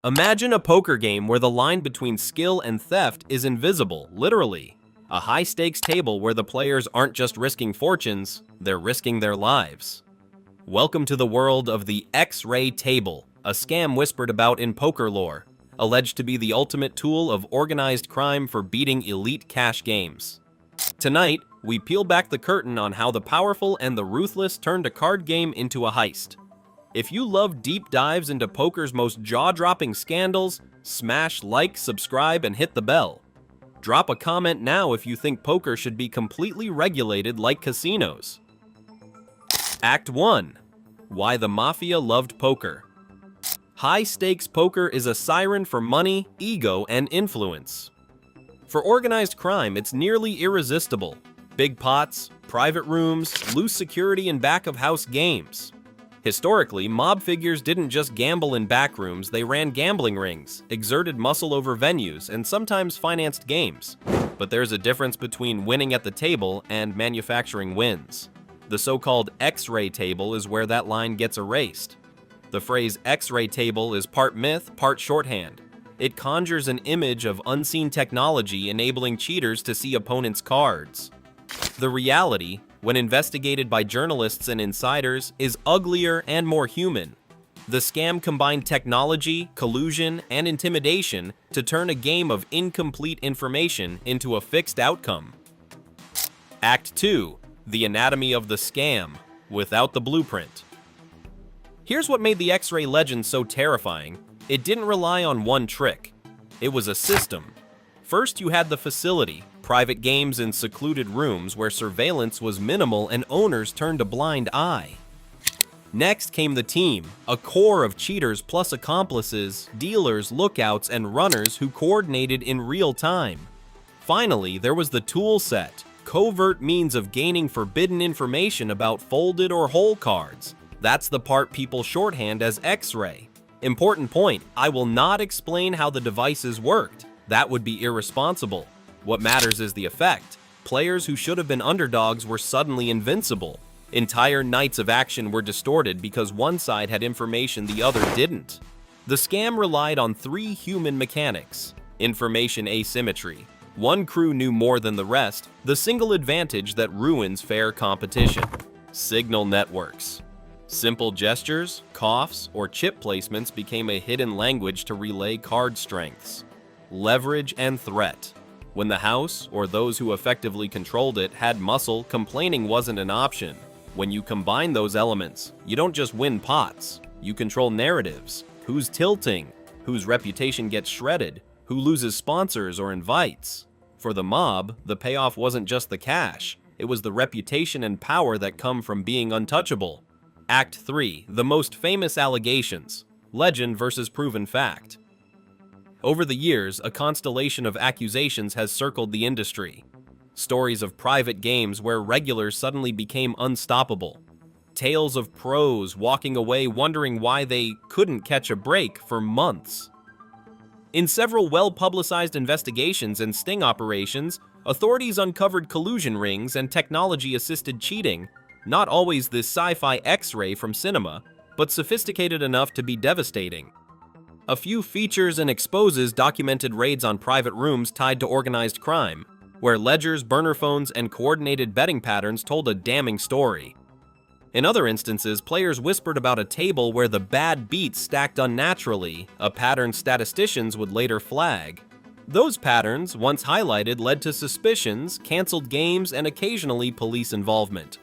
Imagine a poker game where the line between skill and theft is invisible, literally. A high-stakes table where the players aren't just risking fortunes, they're risking their lives. Welcome to the world of the X-ray table, a scam whispered about in poker lore, alleged to be the ultimate tool of organized crime for beating elite cash games. Tonight, we peel back the curtain on how the powerful and the ruthless turned a card game into a heist. If you love deep dives into poker's most jaw-dropping scandals, smash like, subscribe, and hit the bell. Drop a comment now if you think poker should be completely regulated like casinos. Act 1. Why the Mafia Loved Poker. High-stakes poker is a siren for money, ego, and influence. For organized crime, it's nearly irresistible. Big pots, private rooms, loose security, and back-of-house games. Historically, mob figures didn't just gamble in back rooms, they ran gambling rings, exerted muscle over venues, and sometimes financed games. But there's a difference between winning at the table and manufacturing wins. The so-called X-ray table is where that line gets erased. The phrase X-ray table is part myth, part shorthand. It conjures an image of unseen technology enabling cheaters to see opponents' cards. The reality, when investigated by journalists and insiders, is uglier and more human. The scam combined technology, collusion, and intimidation to turn a game of incomplete information into a fixed outcome. Act 2. The anatomy of the scam, without the blueprint. Here's what made the X-ray legend so terrifying. It didn't rely on one trick. It was a system. First, you had the facility, private games in secluded rooms where surveillance was minimal and owners turned a blind eye. Next came the team, a core of cheaters plus accomplices, dealers, lookouts, and runners who coordinated in real time. Finally, there was the tool set, covert means of gaining forbidden information about folded or whole cards. That's the part people shorthand as X-ray. Important point, I will not explain how the devices worked. That would be irresponsible. What matters is the effect. Players who should have been underdogs were suddenly invincible. Entire nights of action were distorted because one side had information the other didn't. The scam relied on three human mechanics. Information asymmetry. One crew knew more than the rest, the single advantage that ruins fair competition. Signal networks. Simple gestures, coughs, or chip placements became a hidden language to relay card strengths. Leverage and threat. When the house, or those who effectively controlled it, had muscle, complaining wasn't an option. When you combine those elements, you don't just win pots, you control narratives. Who's tilting? Whose reputation gets shredded? Who loses sponsors or invites? For the mob, the payoff wasn't just the cash, it was the reputation and power that come from being untouchable. Act 3. The most famous allegations. Legend versus proven fact. Over the years, a constellation of accusations has circled the industry. Stories of private games where regulars suddenly became unstoppable. Tales of pros walking away wondering why they couldn't catch a break for months. In several well-publicized investigations and sting operations, authorities uncovered collusion rings and technology-assisted cheating, not always the sci-fi X-ray from cinema, but sophisticated enough to be devastating. A few features and exposes documented raids on private rooms tied to organized crime, where ledgers, burner phones, and coordinated betting patterns told a damning story. In other instances, players whispered about a table where the bad beats stacked unnaturally, a pattern statisticians would later flag. Those patterns, once highlighted, led to suspicions, canceled games, and occasionally police involvement.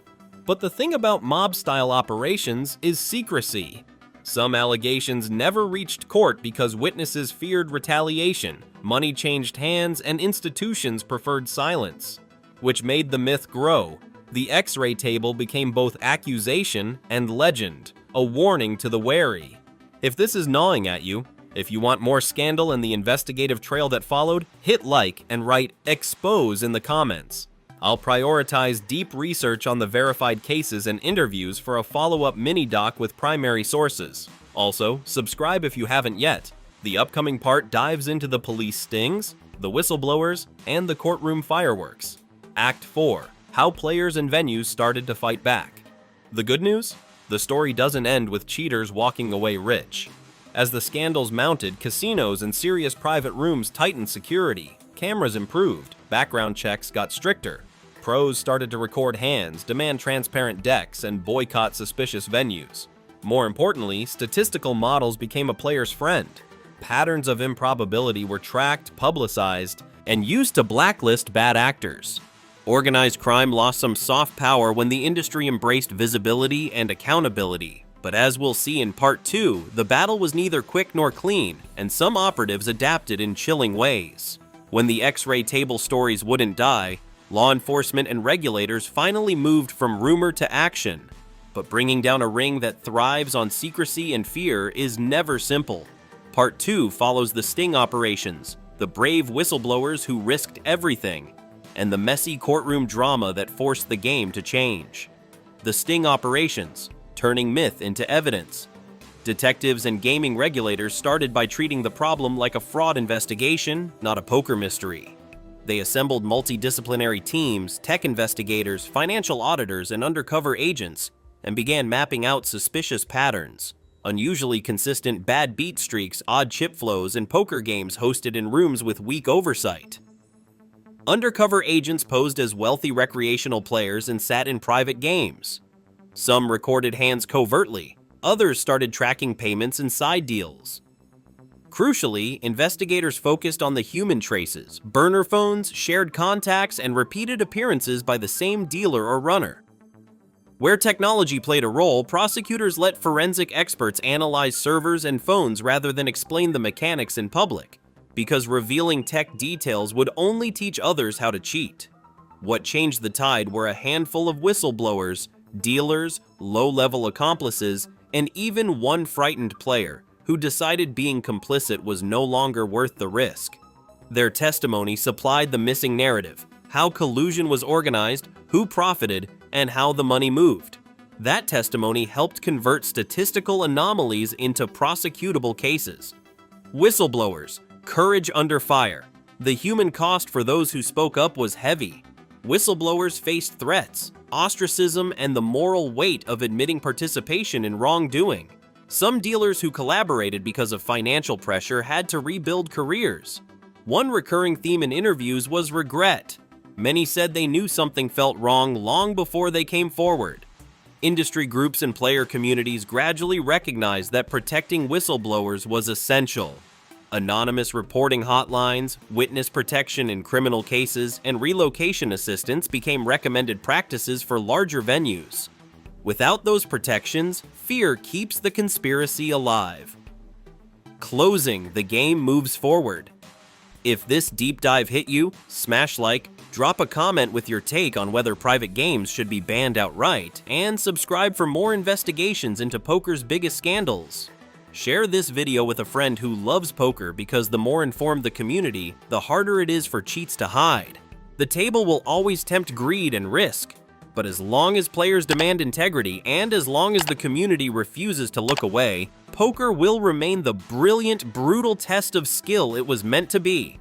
But the thing about mob-style operations is secrecy. Some allegations never reached court because witnesses feared retaliation, money changed hands, and institutions preferred silence, which made the myth grow. The X-ray table became both accusation and legend, a warning to the wary. If this is gnawing at you, if you want more scandal and the investigative trail that followed, hit like and write "expose" in the comments. I'll prioritize deep research on the verified cases and interviews for a follow-up mini-doc with primary sources. Also, subscribe if you haven't yet. The upcoming part dives into the police stings, the whistleblowers, and the courtroom fireworks. Act 4. How players and venues started to fight back. The good news? The story doesn't end with cheaters walking away rich. As the scandals mounted, casinos and serious private rooms tightened security, cameras improved, background checks got stricter. Pros started to record hands, demand transparent decks, and boycott suspicious venues. More importantly, statistical models became a player's friend. Patterns of improbability were tracked, publicized, and used to blacklist bad actors. Organized crime lost some soft power when the industry embraced visibility and accountability. But as we'll see in Part 2, the battle was neither quick nor clean, and some operatives adapted in chilling ways. When the X-ray table stories wouldn't die, law enforcement and regulators finally moved from rumor to action. But bringing down a ring that thrives on secrecy and fear is never simple. Part 2 follows the sting operations, the brave whistleblowers who risked everything, and the messy courtroom drama that forced the game to change. The sting operations, turning myth into evidence. Detectives and gaming regulators started by treating the problem like a fraud investigation, not a poker mystery. They assembled multidisciplinary teams, tech investigators, financial auditors, and undercover agents, and began mapping out suspicious patterns. Unusually consistent bad beat streaks, odd chip flows, and poker games hosted in rooms with weak oversight. Undercover agents posed as wealthy recreational players and sat in private games. Some recorded hands covertly, others started tracking payments and side deals. Crucially, investigators focused on the human traces, burner phones, shared contacts, and repeated appearances by the same dealer or runner. Where technology played a role, prosecutors let forensic experts analyze servers and phones rather than explain the mechanics in public, because revealing tech details would only teach others how to cheat. What changed the tide were a handful of whistleblowers, dealers, low-level accomplices, and even one frightened player who decided being complicit was no longer worth the risk. Their testimony supplied the missing narrative, how collusion was organized, who profited, and how the money moved. That testimony helped convert statistical anomalies into prosecutable cases. Whistleblowers, courage under fire. The human cost for those who spoke up was heavy. Whistleblowers faced threats, ostracism, and the moral weight of admitting participation in wrongdoing. Some dealers who collaborated because of financial pressure had to rebuild careers. One recurring theme in interviews was regret. Many said they knew something felt wrong long before they came forward. Industry groups and player communities gradually recognized that protecting whistleblowers was essential. Anonymous reporting hotlines, witness protection in criminal cases, and relocation assistance became recommended practices for larger venues. Without those protections, fear keeps the conspiracy alive. Closing, the game moves forward. If this deep dive hit you, smash like, drop a comment with your take on whether private games should be banned outright, and subscribe for more investigations into poker's biggest scandals. Share this video with a friend who loves poker because the more informed the community, the harder it is for cheats to hide. The table will always tempt greed and risk, but as long as players demand integrity and as long as the community refuses to look away, poker will remain the brilliant, brutal test of skill it was meant to be.